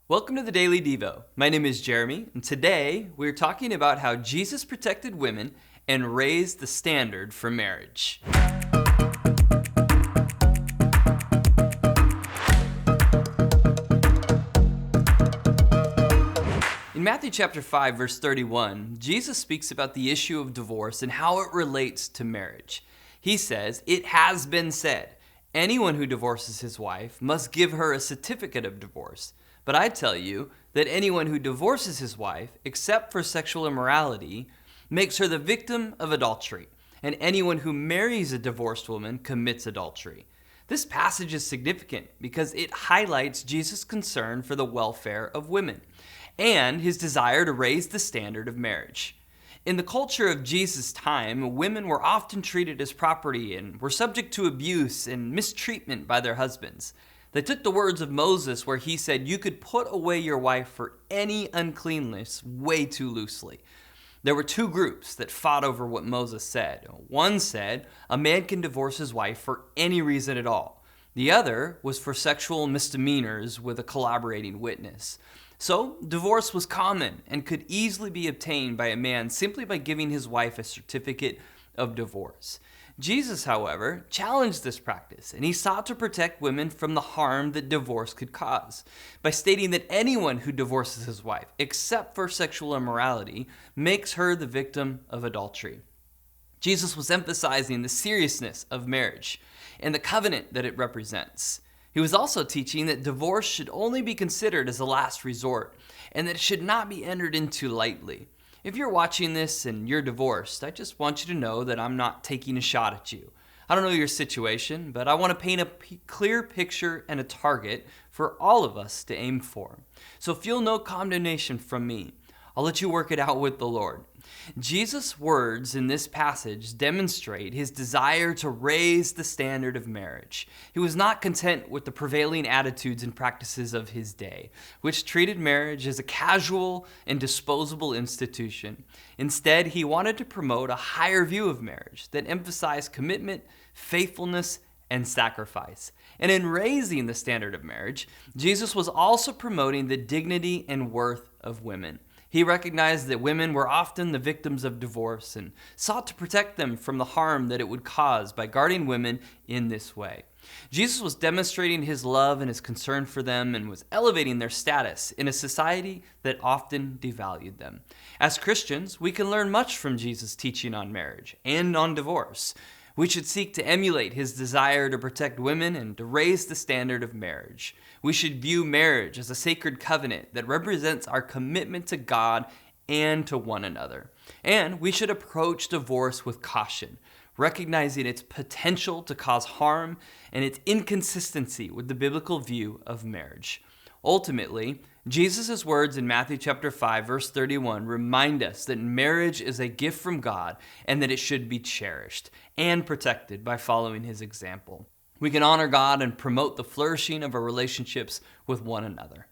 Welcome to the Daily Devo. My name is Jeremy, and today we're talking about how Jesus protected women and raised the standard for marriage. In Matthew chapter 5, verse 31, Jesus speaks about the issue of divorce and how it relates to marriage. He says, "It has been said, anyone who divorces his wife must give her a certificate of divorce. But I tell you that anyone who divorces his wife, except for sexual immorality, makes her the victim of adultery. And anyone who marries a divorced woman commits adultery." This passage is significant because it highlights Jesus' concern for the welfare of women and his desire to raise the standard of marriage. In the culture of Jesus' time, women were often treated as property and were subject to abuse and mistreatment by their husbands. They took the words of Moses where he said you could put away your wife for any uncleanness way too loosely. There were two groups that fought over what Moses said. One said a man can divorce his wife for any reason at all. The other was for sexual misdemeanors with a collaborating witness. So, divorce was common and could easily be obtained by a man simply by giving his wife a certificate of divorce. Jesus, however, challenged this practice, and he sought to protect women from the harm that divorce could cause by stating that anyone who divorces his wife, except for sexual immorality, makes her the victim of adultery. Jesus was emphasizing the seriousness of marriage and the covenant that it represents. He was also teaching that divorce should only be considered as a last resort and that it should not be entered into lightly. If you're watching this and you're divorced, I just want you to know that I'm not taking a shot at you. I don't know your situation, but I want to paint a clear picture and a target for all of us to aim for. So feel no condemnation from me. I'll let you work it out with the Lord. Jesus' words in this passage demonstrate his desire to raise the standard of marriage. He was not content with the prevailing attitudes and practices of his day, which treated marriage as a casual and disposable institution. Instead, he wanted to promote a higher view of marriage that emphasized commitment, faithfulness, and sacrifice. And in raising the standard of marriage, Jesus was also promoting the dignity and worth of women. He recognized that women were often the victims of divorce and sought to protect them from the harm that it would cause by guarding women in this way. Jesus was demonstrating his love and his concern for them and was elevating their status in a society that often devalued them. As Christians, we can learn much from Jesus' teaching on marriage and on divorce. We should seek to emulate his desire to protect women and to raise the standard of marriage. We should view marriage as a sacred covenant that represents our commitment to God and to one another. And we should approach divorce with caution, recognizing its potential to cause harm and its inconsistency with the biblical view of marriage. Ultimately, Jesus' words in Matthew chapter 5, verse 31 remind us that marriage is a gift from God and that it should be cherished and protected by following his example. We can honor God and promote the flourishing of our relationships with one another.